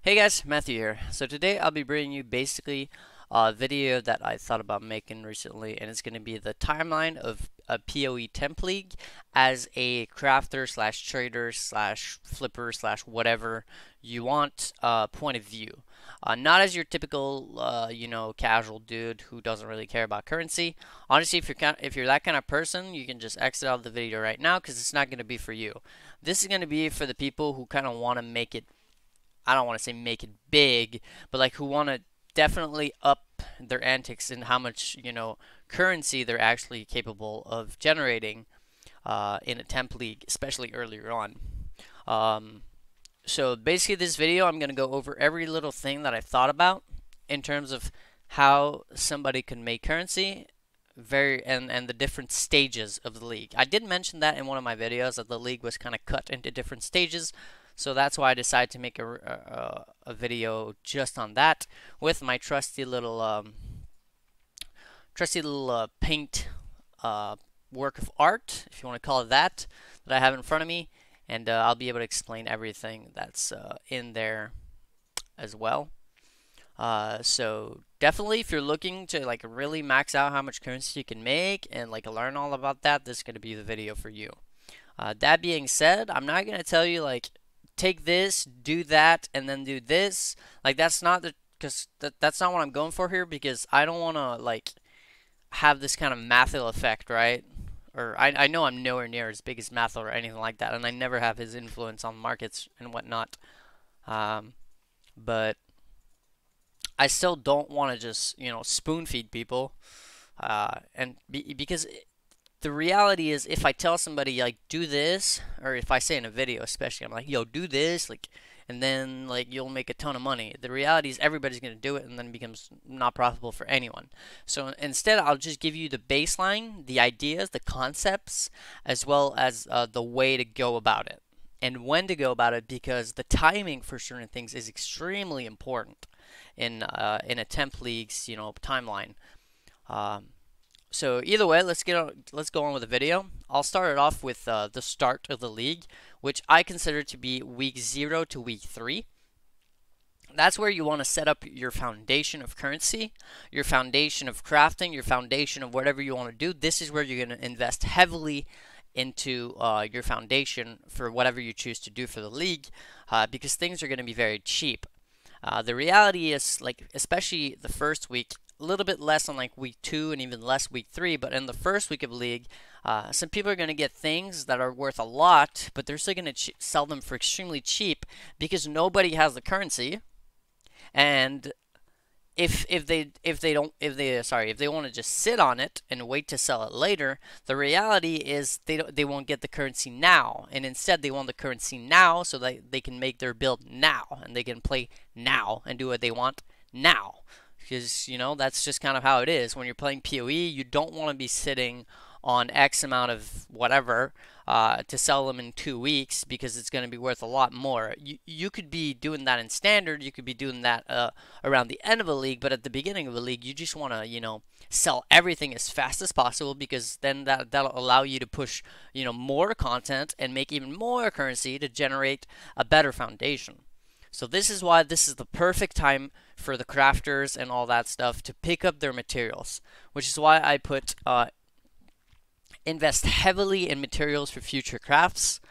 Hey guys, Matthew here. So today I'll be bringing you basically a video that I thought about making recently, and it's going to be the timeline of a PoE temp league as a crafter slash trader slash flipper slash whatever you want point of view. Not as your typical casual dude who doesn't really care about currency. Honestly, if you're that kind of person, you can just exit out of the video right now because it's not going to be for you. This is going to be for the people who kind of want to make it. I don't want to say make it big, but like who want to definitely up their antics in how much, currency they're actually capable of generating in a temp league, especially earlier on. Um, so basically this video I'm going to go over every little thing that I thought about in terms of how somebody can make currency and the different stages of the league. I did mention that in one of my videos that the league was kind of cut into different stages. So that's why I decided to make a video just on that with my trusty little paint work of art, if you want to call it that I have in front of me, and I'll be able to explain everything that's in there as well. So definitely, if you're looking to like really max out how much currency you can make and like learn all about that, this is going to be the video for you. That being said, I'm not going to tell you like take this, do that, and then do this. Like that's not that's not what I'm going for here because I don't want to like have this kind of Mathil effect, right? Or I know I'm nowhere near as big as Mathil or anything like that, and I never have his influence on markets and whatnot. But I still don't want to just spoon feed people, because the reality is if I tell somebody like do this, or if I say in a video especially, I'm like, yo, do this, like, and then like you'll make a ton of money. The reality is everybody's going to do it and then it becomes not profitable for anyone. So instead I'll just give you the baseline, the ideas, the concepts, as well as the way to go about it and when to go about it, because the timing for certain things is extremely important in a temp league's timeline. Um, so either way, let's go on with the video. I'll start it off with the start of the league, which I consider to be week 0 to week 3. That's where you want to set up your foundation of currency, your foundation of crafting, your foundation of whatever you want to do. This is where you're going to invest heavily into your foundation for whatever you choose to do for the league, because things are going to be very cheap. The reality is, like, especially the first week, a little bit less on like week 2 and even less week 3, but in the first week of league, some people are going to get things that are worth a lot, but they're still going to sell them for extremely cheap because nobody has the currency. And if they want to just sit on it and wait to sell it later, the reality is they won't get the currency now, and instead they want the currency now so that they can make their build now and they can play now and do what they want now. Because that's just kind of how it is when you're playing PoE. You don't want to be sitting on X amount of whatever to sell them in 2 weeks because it's going to be worth a lot more. You could be doing that in standard. You could be doing that around the end of a league, but at the beginning of a league, you just want to sell everything as fast as possible, because then that'll allow you to push more content and make even more currency to generate a better foundation. So this is why this is the perfect time for the crafters and all that stuff to pick up their materials, which is why I put invest heavily in materials for future crafts.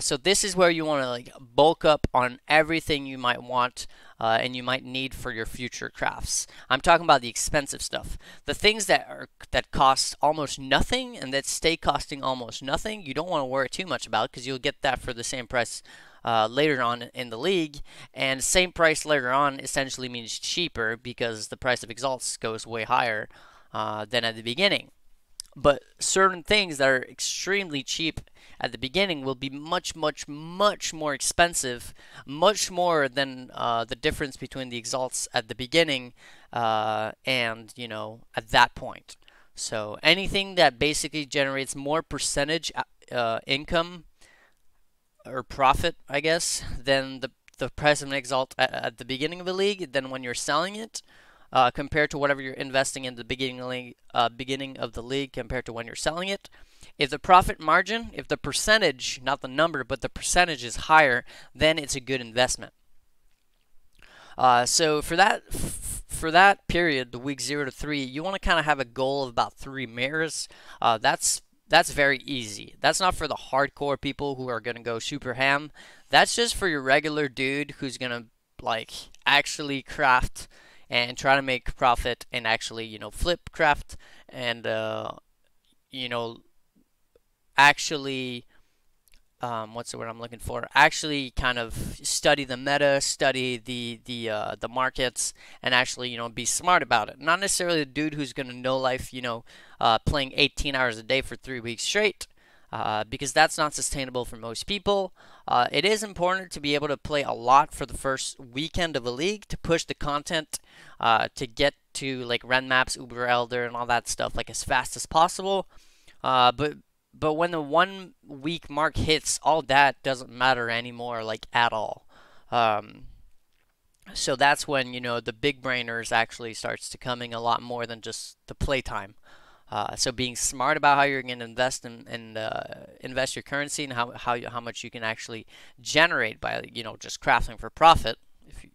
So this is where you want to like bulk up on everything you might want and you might need for your future crafts. I'm talking about the expensive stuff, the things that cost almost nothing and that stay costing almost nothing. You don't want to worry too much about because you'll get that for the same price later on in the league, and same price later on essentially means cheaper because the price of exalts goes way higher than at the beginning. But certain things that are extremely cheap at the beginning will be much, much, much more expensive, much more than the difference between the exalts at the beginning and at that point. So anything that basically generates more percentage income or profit, I guess, than the price of an exalt at the beginning of the league, than when you're selling it, compared to whatever you're investing in the beginning of the league compared to when you're selling it. If the profit margin, if the percentage, not the number, but the percentage is higher, then it's a good investment. So for that period, the week 0 to 3, you want to kind of have a goal of about 3 mirrors. That's very easy. That's not for the hardcore people who are gonna go super ham. That's just for your regular dude who's gonna like actually craft and try to make profit and actually flip craft and you know actually what's the word I'm looking for? Actually, kind of study the meta, study the markets, and actually be smart about it. Not necessarily the dude who's gonna know life, playing 18 hours a day for 3 weeks straight. Because that's not sustainable for most people. It is important to be able to play a lot for the first weekend of a league to push the content to get to like Ren Maps, Uber Elder, and all that stuff like as fast as possible. But when the 1 week mark hits, all that doesn't matter anymore, like at all. Um, so that's when the big brainers actually starts to coming a lot more than just the playtime. So being smart about how you're going to invest and invest your currency and how much you can actually generate by just crafting for profit.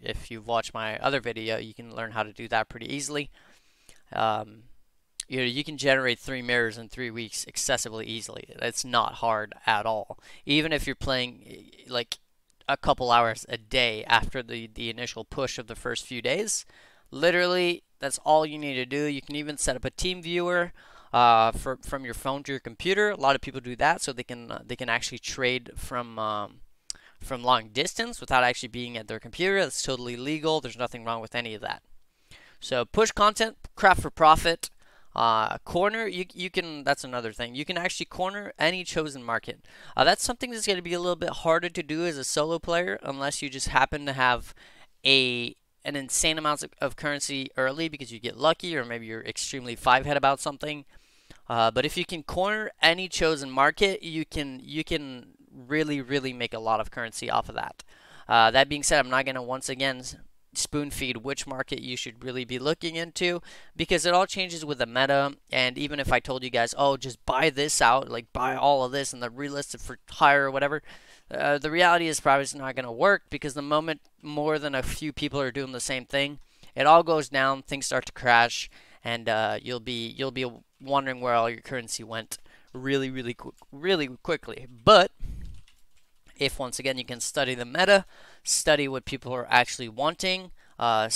If you've watched my other video, you can learn how to do that pretty easily. Um, you can generate 3 mirrors in 3 weeks excessively easily. It's not hard at all. Even if you're playing like a couple hours a day after the initial push of the first few days, literally that's all you need to do. You can even set up a team viewer from your phone to your computer. A lot of people do that so they can actually trade from long distance without actually being at their computer. That's totally legal. There's nothing wrong with any of that. So push content, craft for profit. Corner, you can, that's another thing. You can actually corner any chosen market. That's something that's going to be a little bit harder to do as a solo player unless you just happen to have an insane amount of currency early because you get lucky or maybe you're extremely five-head about something. But if you can corner any chosen market, you can really make a lot of currency off of that. That being said, I'm not going to once again spoon feed which market you should really be looking into because it all changes with the meta. And even if I told you guys, oh, just buy this out, like buy all of this and then relist it for higher or whatever, the reality is probably it's not going to work because the moment more than a few people are doing the same thing, it all goes down, things start to crash, and you'll be wondering where all your currency went really quickly. But if once again you can study the meta, study what people are actually wanting, and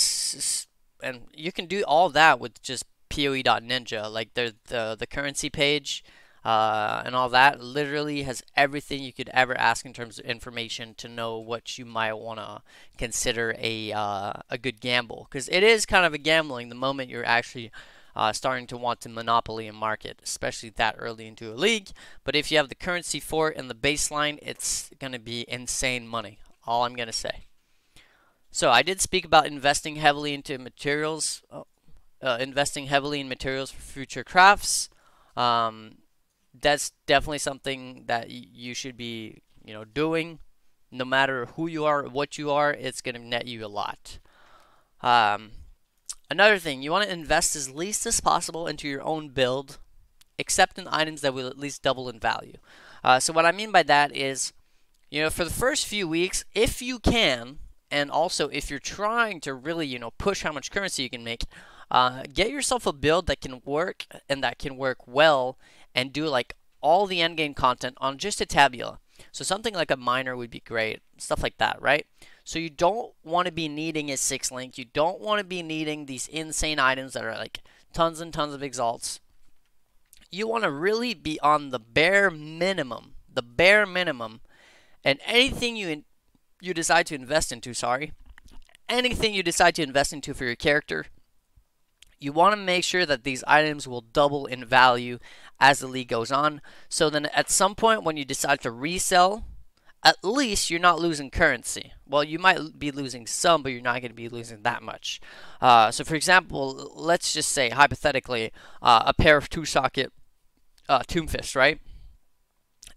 you can do all that with just PoE.Ninja, like the currency page, and all that. Literally has everything you could ever ask in terms of information to know what you might want to consider a good gamble, because it is kind of a gambling the moment you're actually starting to want to monopoly a market, especially that early into a league. But if you have the currency for it and the baseline, it's going to be insane money. All I'm going to say. So I did speak about investing heavily into materials, investing heavily in materials for future crafts. Um, that's definitely something that you should be, doing. No matter who you are, or what you are, it's going to net you a lot. Um, Another thing, you want to invest as least as possible into your own build, except in items that will at least double in value. So what I mean by that is, for the first few weeks, if you can, and also if you're trying to really, push how much currency you can make, get yourself a build that can work and that can work well and do like all the endgame content on just a tabula. So something like a miner would be great, stuff like that, right? So you don't want to be needing a 6 link. You don't want to be needing these insane items that are like tons and tons of exalts. You want to really be on the bare minimum. The bare minimum. And anything you decide to invest into, anything you decide to invest into for your character, you want to make sure that these items will double in value as the league goes on. So then at some point when you decide to resell, at least you're not losing currency. Well, you might be losing some, but you're not going to be losing that much. So for example, let's just say, hypothetically, a pair of two-socket Tomb Fist, right?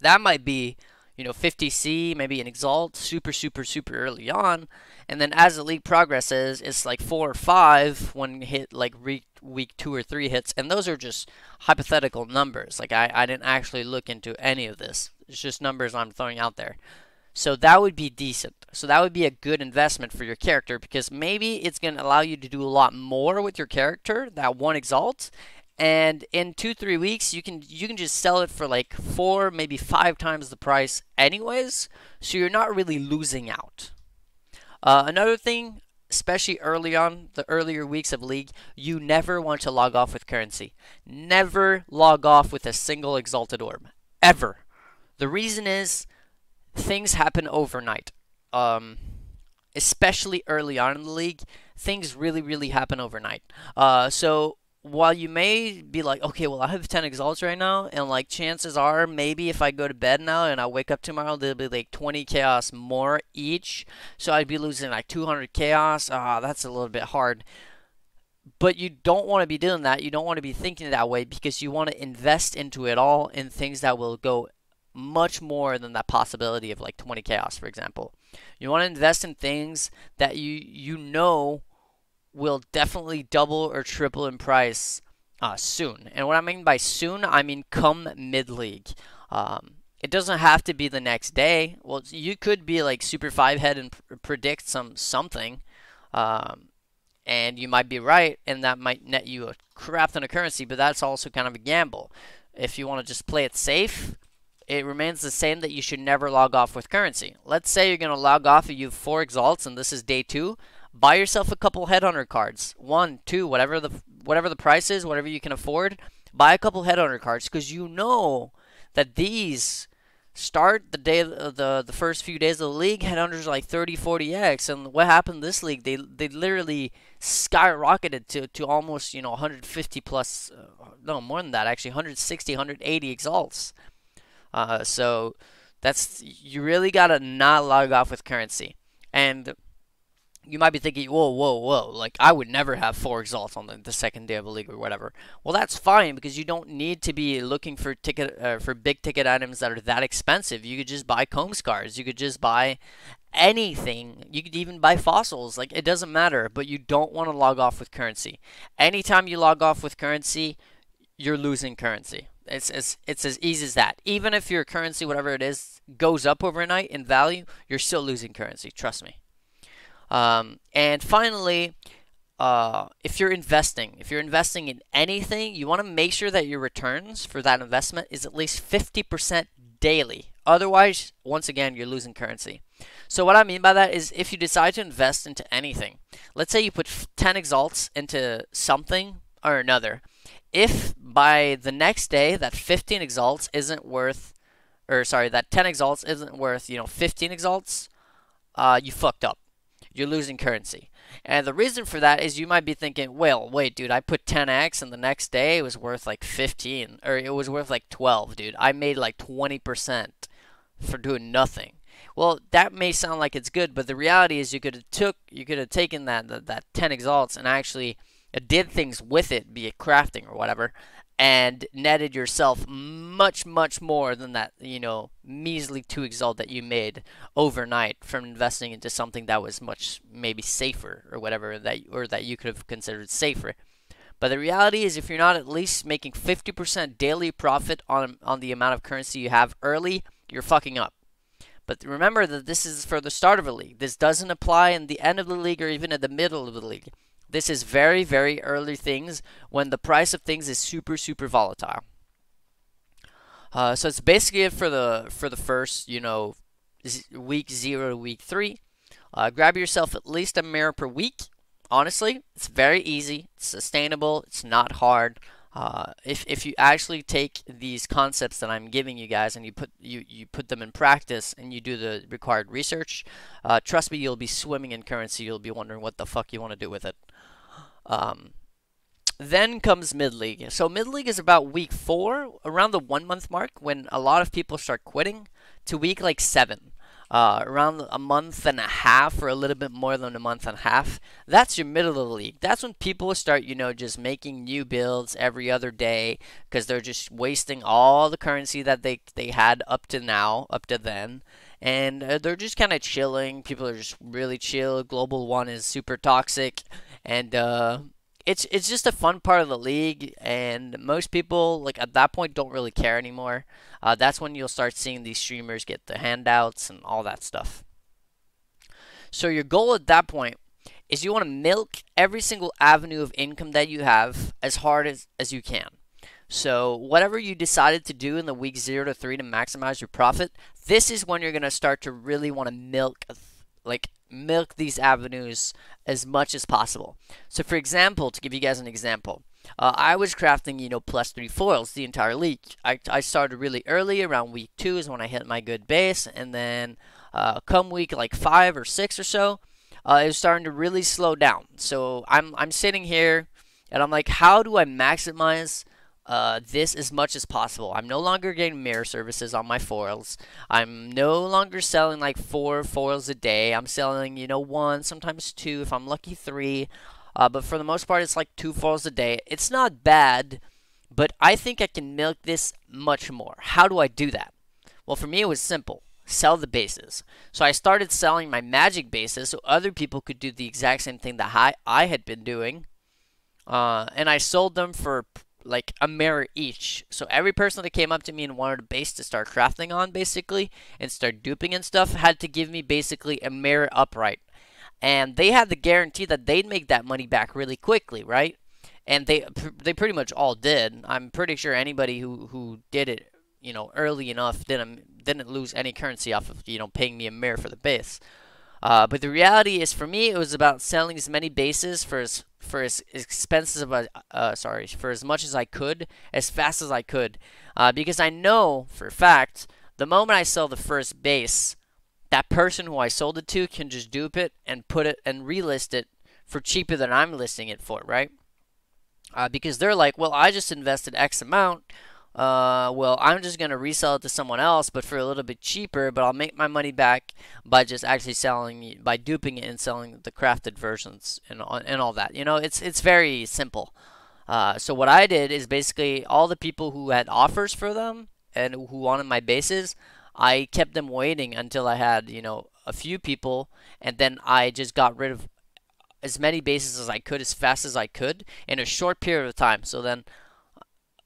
That might be, 50C, maybe an Exalt, super early on. And then as the league progresses, it's like 4 or 5 when you hit like week 2 or 3 hits. And those are just hypothetical numbers. Like I didn't actually look into any of this. It's just numbers I'm throwing out there. So that would be decent. So that would be a good investment for your character because maybe it's going to allow you to do a lot more with your character, that one exalt, and in 2 3 weeks you can just sell it for like 4 maybe 5 times the price anyways, so you're not really losing out. Another thing, especially early on, the earlier weeks of League, you never want to log off with currency. Never log off with a single Exalted Orb. Ever. The reason is things happen overnight. Um, Especially early on in the league, things really, really happen overnight. So while you may be like, okay, well, I have 10 exalts right now, and like chances are, maybe if I go to bed now and I wake up tomorrow, there'll be like 20 chaos more each. So I'd be losing like 200 chaos. That's a little bit hard. But you don't want to be doing that. You don't want to be thinking that way because you want to invest into it all in things that will go much more than that possibility of like 20 chaos, for example. You want to invest in things that you know will definitely double or triple in price soon. And what I mean by soon, I mean come mid league. It doesn't have to be the next day. Well, you could be like super five head and predict something. Um, and you might be right, and that might net you a crap ton of currency, but that's also kind of a gamble. If you want to just play it safe, it remains the same that you should never log off with currency. Let's say you're going to log off and you have 4 exalts, and this is day 2. Buy yourself a couple headhunter cards. 1, 2, whatever the price is, whatever you can afford. Buy a couple headhunter cards because you know that these start the day the first few days of the league, headhunters are like 30 40x, and what happened this league, they literally skyrocketed to almost 150 plus, no more than that actually, 160 180 exalts. So that's, you really gotta not log off with currency. And you might be thinking, whoa, whoa, whoa, like I would never have 4 exalts on the second day of a league or whatever. Well, that's fine because you don't need to be looking for for big ticket items that are that expensive. You could just buy comb scars. You could just buy anything. You could even buy fossils. Like, it doesn't matter, but you don't want to log off with currency. Anytime you log off with currency, you're losing currency. It's as easy as that. Even if your currency, whatever it is, goes up overnight in value, you're still losing currency. Trust me. And finally, if you're investing in anything, you want to make sure that your returns for that investment is at least 50% daily. Otherwise, once again, you're losing currency. So what I mean by that is if you decide to invest into anything, let's say you put 10 exalts into something or another, if by the next day that 15 exalts isn't worth, or sorry, that 10 exalts isn't worth, 15 exalts, you fucked up. You're losing currency. And the reason for that is you might be thinking, well, wait, dude, I put 10x and the next day it was worth like 15, or it was worth like 12, dude. I made like 20% for doing nothing. Well, that may sound like it's good, but the reality is you could have taken that 10 exalts and actually did things with it, be it crafting or whatever, and netted yourself much, much more than that, measly 2 exalt that you made overnight from investing into something that was much maybe safer or whatever, that you could have considered safer. But the reality is if you're not at least making 50% daily profit on the amount of currency you have early, you're fucking up. But remember that this is for the start of a league. This doesn't apply in the end of the league or even at the middle of the league. This is very, very early things when the price of things is super, super volatile. So it's basically it for the first, week 0 to week 3. Grab yourself at least a mirror per week. Honestly, it's very easy. It's sustainable. It's not hard. If you actually take these concepts that I'm giving you guys and you put them in practice and you do the required research, trust me, you'll be swimming in currency. You'll be wondering what the fuck you want to do with it. Then comes mid-league. So mid-league is about week 4, around the 1 month mark, when a lot of people start quitting, to week like 7. Around a month and a half, or a little bit more than a month and a half. That's your middle of the league. That's when people start, just making new builds every other day because they're just wasting all the currency that they had up to now, up to then. And they're just kind of chilling. People are just really chill. Global 1 is super toxic. And it's just a fun part of the league, and most people like at that point don't really care anymore. That's when you'll start seeing these streamers get the handouts and all that stuff. So your goal at that point is you want to milk every single avenue of income that you have as hard as you can. So whatever you decided to do in the week 0 to 3 to maximize your profit, this is when you're gonna start to really want to milk these avenues as much as possible. So for example, to give you guys an example, I was crafting +3 foils the entire league. I started really early, around week 2 is when I hit my good base, and then come week like 5 or 6 or so, it was starting to really slow down. So I'm sitting here and I'm like, how do I maximize this as much as possible? I'm no longer getting mirror services on my foils. I'm no longer selling like 4 foils a day. I'm selling, 1, sometimes 2, if I'm lucky 3. But for the most part, it's like 2 foils a day. It's not bad, but I think I can milk this much more. How do I do that? Well, for me, it was simple. Sell the bases. So I started selling my magic bases so other people could do the exact same thing that I had been doing. And I sold them for like a mirror each. So every person that came up to me and wanted a base to start crafting on, basically, and start duping and stuff, had to give me basically a mirror upright. And they had the guarantee that they'd make that money back really quickly, right? And they pretty much all did. I'm pretty sure anybody who did it, early enough didn't lose any currency off of paying me a mirror for the base. But the reality is, for me, it was about selling as many bases for as expensive for as much as I could, as fast as I could, because I know for a fact the moment I sell the first base, that person who I sold it to can just dupe it and put it and relist it for cheaper than I'm listing it for, right? Because they're like, well, I just invested X amount. Well, I'm just gonna resell it to someone else, but for a little bit cheaper. But I'll make my money back by just actually selling, by duping it and selling the crafted versions and all that. It's very simple. So what I did is basically all the people who had offers for them and who wanted my bases, I kept them waiting until I had a few people, and then I just got rid of as many bases as I could as fast as I could in a short period of time. So then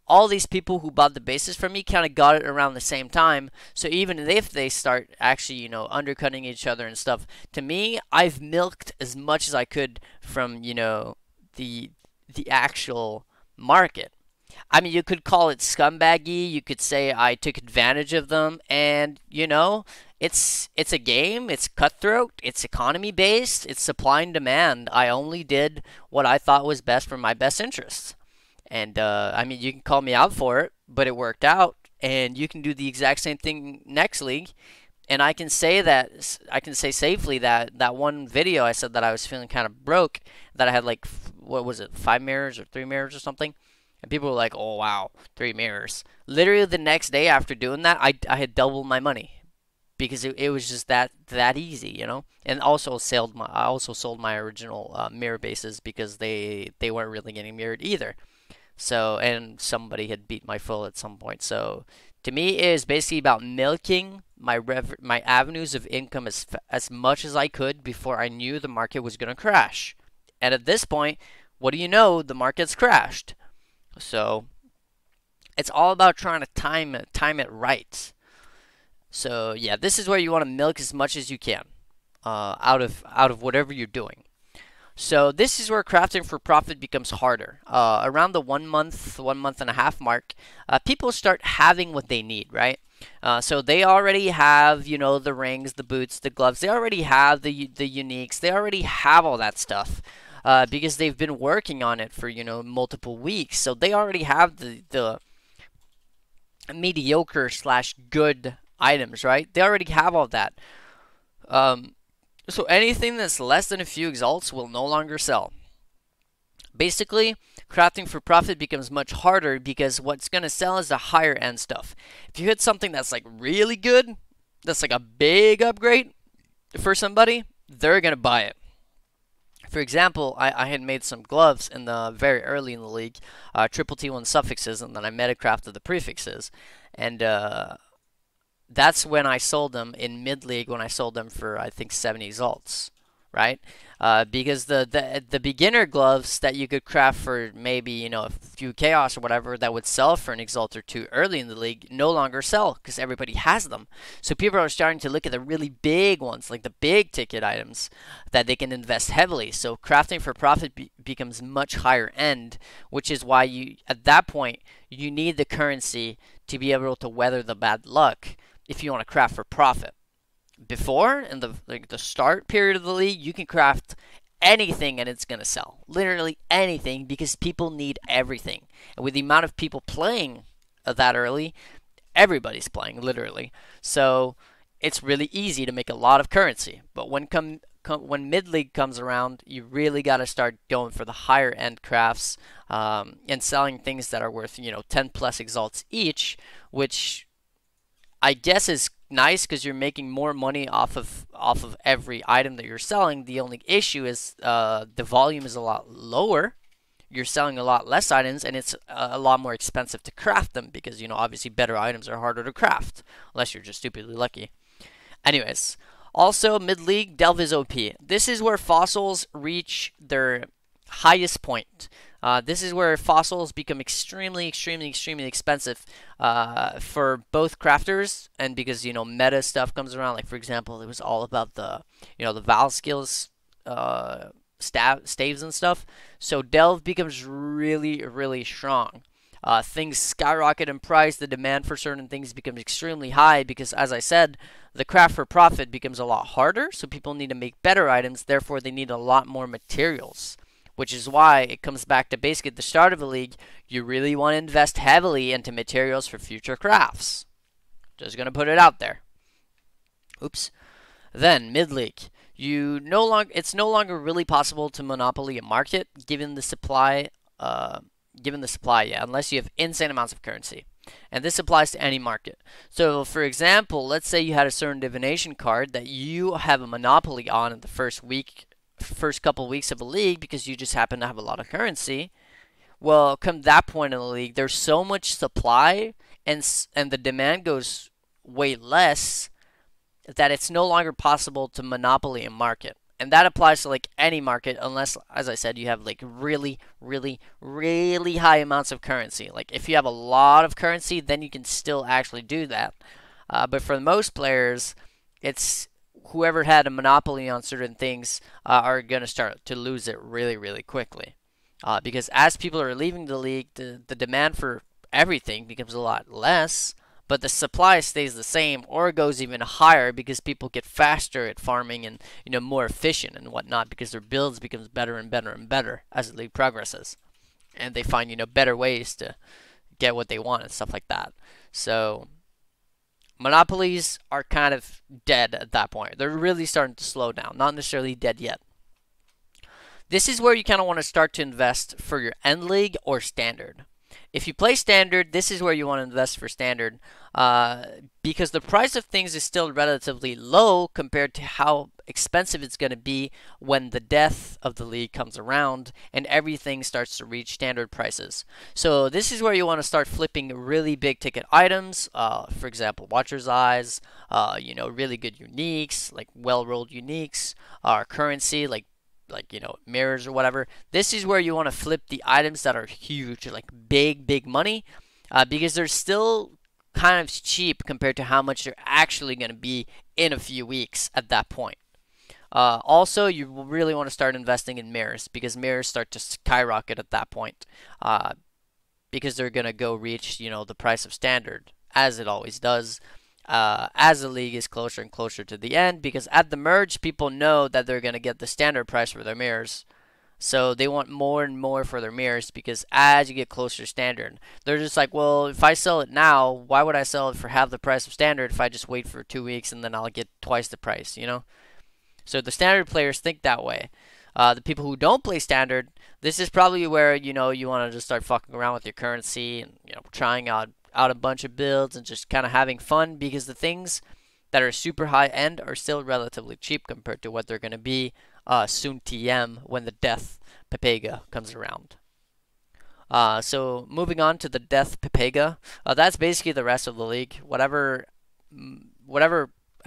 all these people who bought the bases from me kind of got it around the same time. So even if they start actually, undercutting each other and stuff, to me, I've milked as much as I could from, the actual market. I mean, you could call it scumbaggy. You could say I took advantage of them, and it's a game. It's cutthroat. It's economy based. It's supply and demand. I only did what I thought was best for my best interests. And I mean, you can call me out for it, but it worked out. And you can do the exact same thing next league. And I can say safely that that one video I said that I was feeling kind of broke, that I had like, what was it, 5 mirrors or 3 mirrors or something. And people were like, oh wow, 3 mirrors. Literally the next day after doing that, I had doubled my money. Because it was just that easy, And also I also sold my original mirror bases because they weren't really getting mirrored either. So, and somebody had beat my full at some point. So, to me, it is basically about milking my avenues of income as much as I could before I knew the market was going to crash. And at this point, what do you know? The market's crashed. So, it's all about trying to time it right. So, yeah, this is where you want to milk as much as you can out of whatever you're doing. So this is where crafting for profit becomes harder. Around the 1 month, 1.5 month mark, people start having what they need, right? So they already have, the rings, the boots, the gloves. They already have the uniques. They already have all that stuff because they've been working on it for, multiple weeks. So they already have the mediocre / good items, right? They already have all that. So anything that's less than a few exalts will no longer sell. Basically, crafting for profit becomes much harder because what's going to sell is the higher end stuff. If you hit something that's like really good, that's like a big upgrade for somebody, they're going to buy it. For example, I had made some gloves in the very early in the league, triple T1 suffixes, and then I metacrafted the prefixes. And that's when I sold them in mid-league, when I sold them for, I think, 70 exalts, right? Because the beginner gloves that you could craft for maybe a few chaos or whatever that would sell for an exalt or two early in the league no longer sell because everybody has them. So people are starting to look at the really big ones, like the big ticket items that they can invest heavily. So crafting for profit becomes much higher end, which is why you at that point you need the currency to be able to weather the bad luck if you want to craft for profit. Before, in the start period of the league, you can craft anything and it's gonna sell. Literally anything because people need everything. And with the amount of people playing that early, everybody's playing literally. So it's really easy to make a lot of currency. But when mid league comes around, you really got to start going for the higher end crafts and selling things that are worth 10 plus exalts each, which I guess is nice because you're making more money off of every item that you're selling. The only issue is the volume is a lot lower. You're selling a lot less items, and it's a lot more expensive to craft them because obviously better items are harder to craft unless you're just stupidly lucky. Anyways, also mid league Delve is OP. This is where fossils reach their highest point. This is where fossils become extremely, extremely, extremely expensive for both crafters and because meta stuff comes around. Like for example, it was all about the Val skills, staves and stuff. So Delve becomes really, really strong. Things skyrocket in price. The demand for certain things becomes extremely high because, as I said, the craft for profit becomes a lot harder. So people need to make better items. Therefore, they need a lot more materials, which is why it comes back to basically at the start of the league, you really want to invest heavily into materials for future crafts. Just going to put it out there. Oops. Then, mid-league. It's no longer really possible to monopoly a market given the supply, yeah, unless you have insane amounts of currency. And this applies to any market. So, for example, let's say you had a certain divination card that you have a monopoly on in the first couple weeks of a league because you just happen to have a lot of currency. Well, come that point in the league, there's so much supply and the demand goes way less that it's no longer possible to monopoly a market. And that applies to like any market unless, as I said, you have like really, really, really high amounts of currency. Like if you have a lot of currency, then you can still actually do that. But for most players, it's whoever had a monopoly on certain things are going to start to lose it really, really quickly. Because as people are leaving the league, the demand for everything becomes a lot less, but the supply stays the same or goes even higher because people get faster at farming and more efficient and whatnot because their builds becomes better and better and better as the league progresses, and they find better ways to get what they want and stuff like that. So monopolies are kind of dead at that point. They're really starting to slow down. Not necessarily dead yet. This is where you kind of want to start to invest for your end league or standard. If you play standard, this is where you want to invest for standard because the price of things is still relatively low compared to how expensive it's going to be when the death of the league comes around and everything starts to reach standard prices. So this is where you want to start flipping really big ticket items. For example, Watcher's Eyes, really good uniques, like well-rolled uniques, currency, like mirrors or whatever. This is where you want to flip the items that are huge, like big money, because they're still kind of cheap compared to how much they're actually going to be in a few weeks at that point. Also, you really want to start investing in mirrors because mirrors start to skyrocket at that point, because they're going to go reach the price of standard as it always does. As the league is closer and closer to the end, because at the merge, people know that they're going to get the standard price for their mirrors. So they want more and more for their mirrors because as you get closer to standard, they're just like, well, if I sell it now, why would I sell it for half the price of standard if I just wait for 2 weeks and then I'll get twice the price, So the standard players think that way. The people who don't play standard, this is probably where, you want to just start fucking around with your currency and, trying out a bunch of builds and just kind of having fun because the things that are super high end are still relatively cheap compared to what they're going to be soon TM when the Death Pepega comes around. So moving on to the Death Pepega, that's basically the rest of the league. Whatever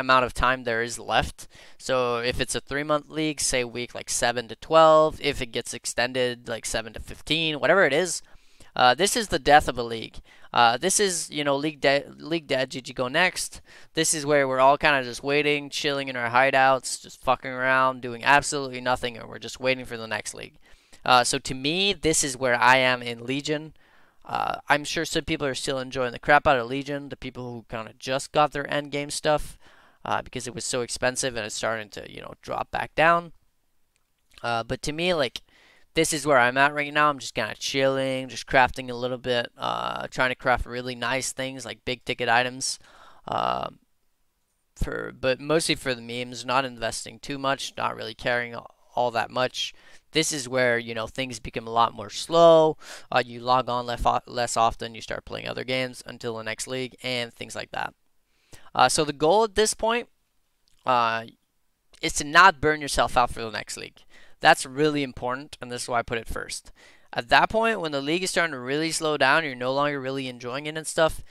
amount of time there is left. So if it's a 3 month league, say week like 7 to 12, if it gets extended like 7 to 15, whatever it is, this is the death of a league. This is, league dead. GG go next. This is where we're all kind of just waiting, chilling in our hideouts, just fucking around, doing absolutely nothing, and we're just waiting for the next league. So to me, this is where I am in Legion. I'm sure some people are still enjoying the crap out of Legion, the people who kind of just got their end game stuff, because it was so expensive and it's starting to, drop back down. But to me, like, this is where I'm at right now. I'm just kind of chilling, just crafting a little bit, trying to craft really nice things like big ticket items, but mostly for the memes, not investing too much, not really caring all that much. This is where, things become a lot more slow. You log on less often, you start playing other games until the next league, and things like that. So the goal at this point is to not burn yourself out for the next league. That's really important, and this is why I put it first. At that point, when the league is starting to really slow down, you're no longer really enjoying it and stuff,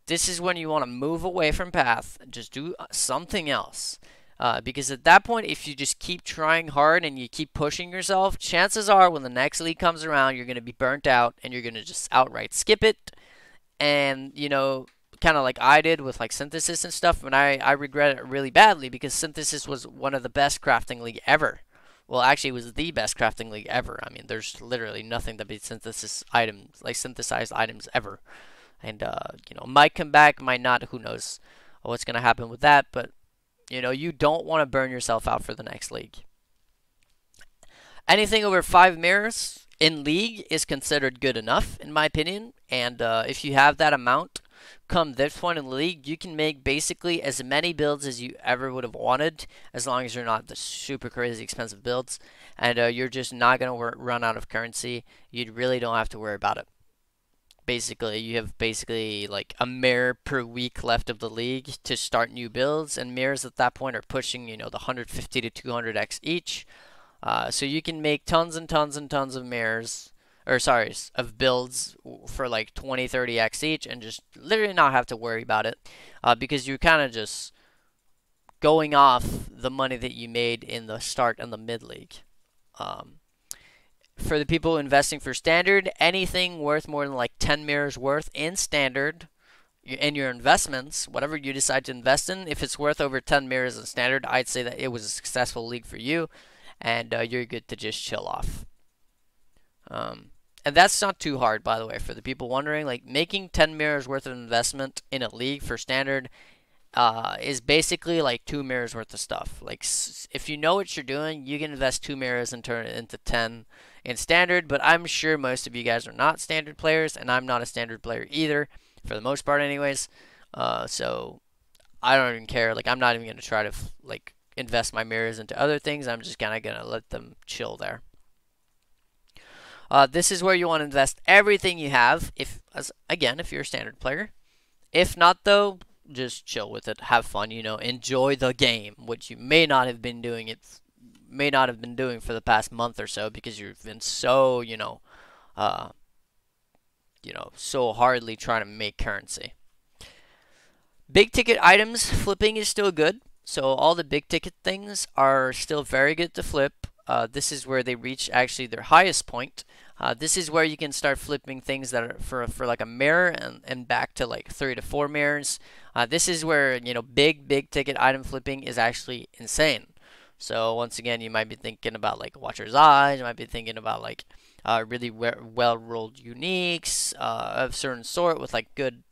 this is when you want to move away from Path and just do something else. Because at that point, if you just keep trying hard and you keep pushing yourself, chances are when the next league comes around, you're going to be burnt out and you're going to just outright skip it. And, kind of like I did with like Synthesis and stuff, and I regret it really badly because Synthesis was one of the best crafting league ever. Well, actually, it was the best crafting league ever. I mean, there's literally nothing that beats synthesis items, like synthesized items ever. And, might come back, might not, who knows what's going to happen with that. But, you don't want to burn yourself out for the next league. Anything over 5 mirrors in league is considered good enough, in my opinion. And if you have that amount, come this point in the league, you can make basically as many builds as you ever would have wanted, as long as you're not the super crazy expensive builds, and you're just not going to run out of currency. You really don't have to worry about it. Basically, you have like a mirror per week left of the league to start new builds, and mirrors at that point are pushing, the 150 to 200x each. So you can make tons and tons and tons of mirrors, or sorry, of builds for like 20, 30x each, and just literally not have to worry about it, because you're kind of just going off the money that you made in the start and the mid league. For the people investing for standard, anything worth more than like 10 mirrors worth in standard, in your investments, whatever you decide to invest in, if it's worth over 10 mirrors in standard, I'd say that it was a successful league for you, and you're good to just chill off. And that's not too hard, by the way, for the people wondering. Like, making 10 mirrors worth of investment in a league for standard is basically like 2 mirrors worth of stuff. Like, if you know what you're doing, you can invest 2 mirrors and turn it into 10 in standard. But I'm sure most of you guys are not standard players, and I'm not a standard player either, for the most part, anyways. So I don't even care. Like, I'm not even gonna try to like invest my mirrors into other things. I'm just kind of gonna let them chill there. This is where you want to invest everything you have, if you're a standard player. If not, though, just chill with it, have fun, enjoy the game, which you may not have been doing for the past month or so, because you've been so, so hardly trying to make currency. Big ticket items flipping is still good, so all the big ticket things are still very good to flip. This is where they reach actually their highest point. This is where you can start flipping things that are for like a mirror and back to like 3 to 4 mirrors. This is where, big ticket item flipping is actually insane. So once again, you might be thinking about like Watcher's Eyes, you might be thinking about like really well-rolled uniques of certain sort with like good,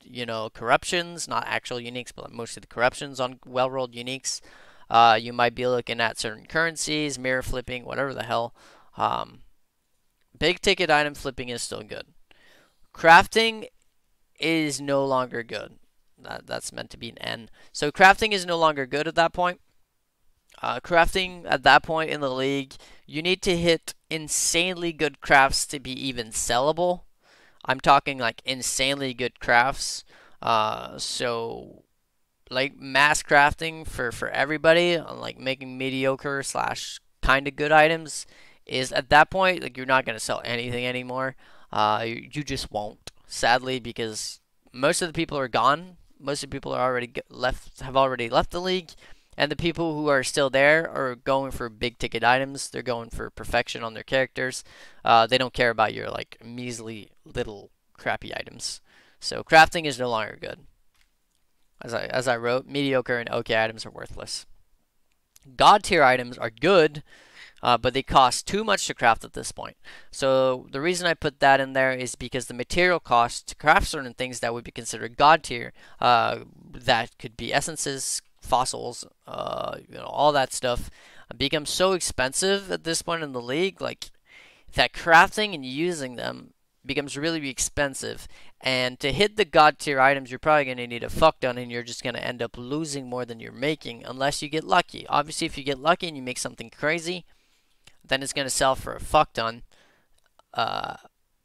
corruptions, not actual uniques, but mostly the corruptions on well-rolled uniques. You might be looking at certain currencies, mirror flipping, whatever the hell. Big ticket item flipping is still good. Crafting is no longer good. That's meant to be an N. So crafting is no longer good at that point. Crafting at that point in the league, you need to hit insanely good crafts to be even sellable. I'm talking like insanely good crafts. So like mass crafting for everybody, like making mediocre / kind of good items, is at that point, like, you're not going to sell anything anymore. You just won't, sadly, because most of the people are gone. Most of the people are already have already left the league, and the people who are still there are going for big ticket items. They're going for perfection on their characters. They don't care about your like measly little crappy items. So crafting is no longer good. As I wrote, mediocre and okay items are worthless. God tier items are good, but they cost too much to craft at this point. So the reason I put that in there is because the material cost to craft certain things that would be considered God tier, that could be essences, fossils, all that stuff, becomes so expensive at this point in the league. Like that crafting and using them becomes really expensive. And to hit the god tier items, you're probably going to need a fuck ton, and you're just going to end up losing more than you're making unless you get lucky. Obviously, if you get lucky and you make something crazy, then it's going to sell for a fuck ton. But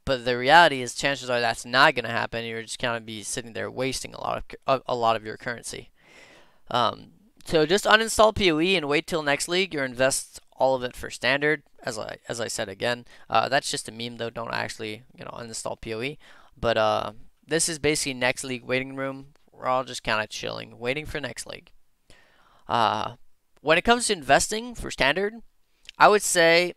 the reality is, chances are that's not going to happen. You're just going to be sitting there wasting a lot of your currency. So just uninstall PoE and wait till next league, or invest all of it for standard. As I said again, that's just a meme though. Don't actually uninstall PoE. But this is basically next league waiting room. We're all just kind of chilling, waiting for next league. When it comes to investing for standard, I would say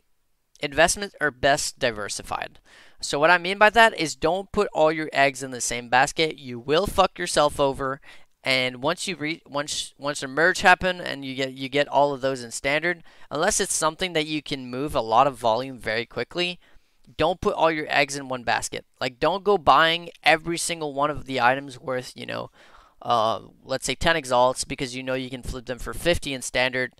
investments are best diversified. So what I mean by that is don't put all your eggs in the same basket. You will fuck yourself over. And once a merge happen and you get all of those in standard, unless it's something that you can move a lot of volume very quickly, don't put all your eggs in one basket. Like don't go buying every single one of the items worth, let's say 10 exalts, because you can flip them for 50 in standard,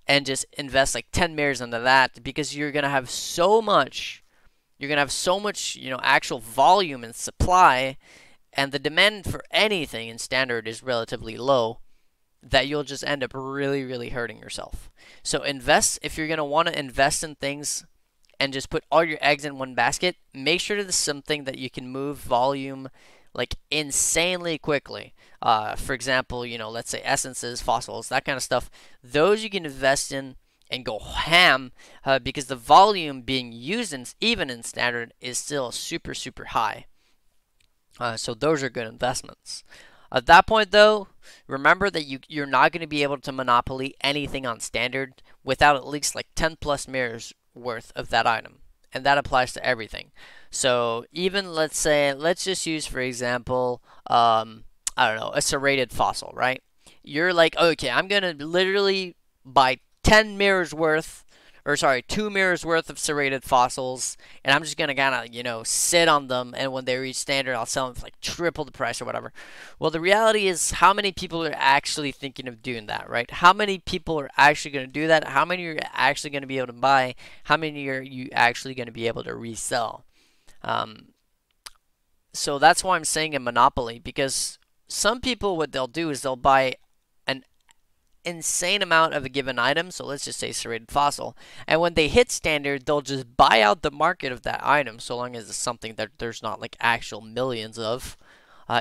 and just invest like 10 mirrors into that, because you're gonna have so much actual volume and supply, and the demand for anything in standard is relatively low, that you'll just end up really, really hurting yourself. So invest, if you're going to want to invest in things and just put all your eggs in one basket, make sure it's something that you can move volume like insanely quickly. For example, let's say essences, fossils, that kind of stuff. Those you can invest in and go ham, because the volume being used even in standard is still super, super high. So those are good investments. At that point, though, remember that you're not going to be able to monopoly anything on standard without at least like 10 plus mirrors worth of that item. And that applies to everything. So even let's just use, for example, I don't know, a serrated fossil, right? You're like, okay, I'm going to literally buy 10 mirrors worth, or sorry, 2 mirrors worth of serrated fossils, and I'm just gonna kind of sit on them, and when they reach standard, I'll sell them for like triple the price or whatever. Well, the reality is, how many people are actually thinking of doing that, right? How many people are actually going to do that? How many are actually going to be able to buy? How many are you actually going to be able to resell? So that's why I'm saying a monopoly, because some people, what they'll do is they'll buy an insane amount of a given item, so let's just say serrated fossil, and when they hit standard, they'll just buy out the market of that item, so long as it's something that there's not like actual millions of.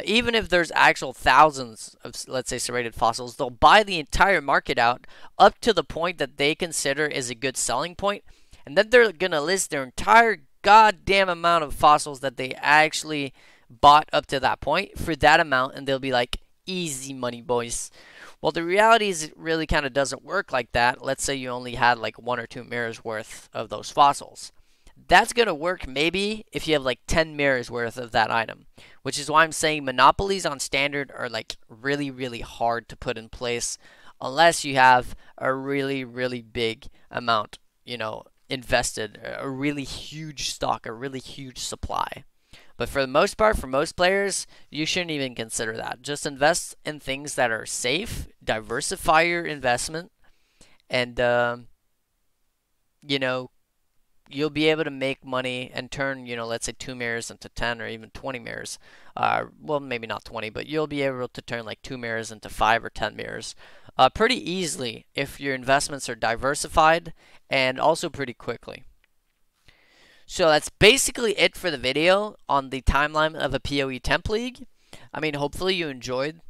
Even if there's actual thousands of, let's say, serrated fossils, they'll buy the entire market out up to the point that they consider is a good selling point, and then they're gonna list their entire goddamn amount of fossils that they actually bought up to that point for that amount, and they'll be like, easy money, boys. Well, the reality is it really kind of doesn't work like that. Let's say you only had like 1 or 2 mirrors worth of those fossils. That's going to work maybe if you have like 10 mirrors worth of that item, which is why I'm saying monopolies on standard are like really, really hard to put in place unless you have a really, really big amount, invested, a really huge stock, a really huge supply. But for the most part, for most players, you shouldn't even consider that. Just invest in things that are safe, diversify your investment, and, you'll be able to make money and turn, let's say 2 mirrors into 10 or even 20 mirrors. Well, maybe not 20, but you'll be able to turn like 2 mirrors into 5 or 10 mirrors pretty easily if your investments are diversified, and also pretty quickly. So that's basically it for the video on the timeline of a PoE Temp League. I mean, hopefully you enjoyed.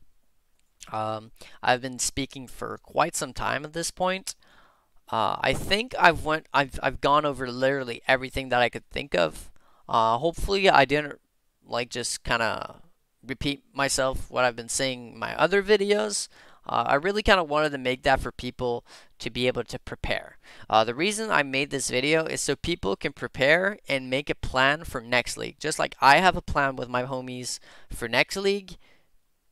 I've been speaking for quite some time at this point. I think I've gone over literally everything that I could think of. Hopefully I didn't like just kind of repeat myself what I've been saying in my other videos. I really kind of wanted to make that for people to be able to prepare. The reason I made this video is so people can prepare and make a plan for next league. Just like I have a plan with my homies for next league,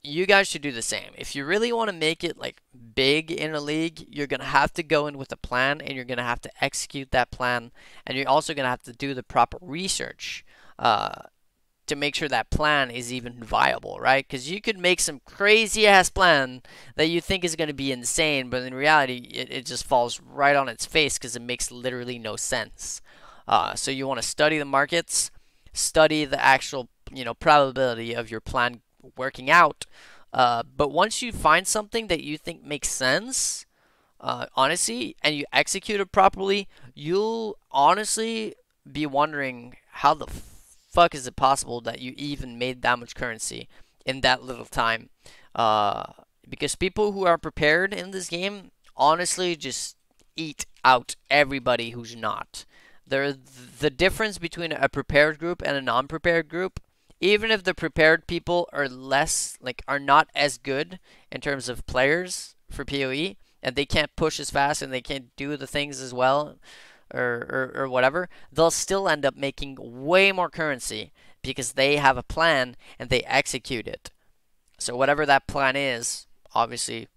you guys should do the same. If you really want to make it like big in a league, you're gonna have to go in with a plan and you're gonna have to execute that plan, and you're also gonna have to do the proper research to make sure that plan is even viable, right? Because you could make some crazy ass plan that you think is gonna be insane, but in reality, it just falls right on its face because it makes literally no sense. So you want to study the markets, study the actual probability of your plan working out. But once you find something that you think makes sense, honestly, and you execute it properly, you'll honestly be wondering how the fuck is it possible that you even made that much currency in that little time. Uh, because people who are prepared in this game honestly just eat out everybody who's not. The difference between a prepared group and a non-prepared group, even if the prepared people are less, like, are not as good in terms of players for PoE, and they can't push as fast and they can't do the things as well, or whatever, they'll still end up making way more currency because they have a plan and they execute it. So whatever that plan is, obviously,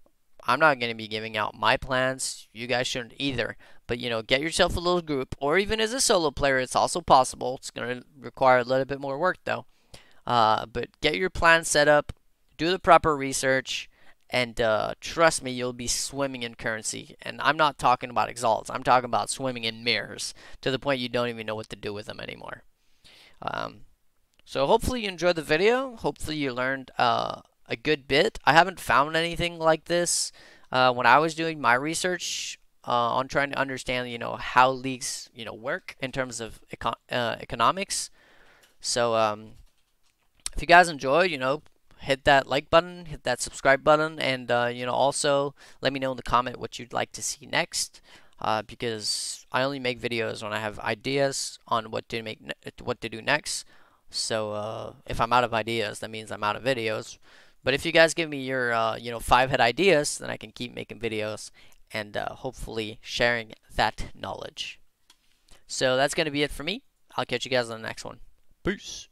I'm not going to be giving out my plans. You guys shouldn't either. But, get yourself a little group, or even as a solo player, it's also possible. It's going to require a little bit more work, though. But get your plan set up, do the proper research, and trust me, you'll be swimming in currency. And I'm not talking about exalts. I'm talking about swimming in mirrors to the point you don't even know what to do with them anymore. So hopefully you enjoyed the video. Hopefully you learned a good bit. I haven't found anything like this when I was doing my research on trying to understand, how leagues, work in terms of economics. So if you guys enjoyed, hit that like button, hit that subscribe button, and also let me know in the comment what you'd like to see next. Because I only make videos when I have ideas on what to do next. So if I'm out of ideas, that means I'm out of videos. But if you guys give me your 5-head ideas, then I can keep making videos and hopefully sharing that knowledge. So that's gonna be it for me. I'll catch you guys on the next one. Peace.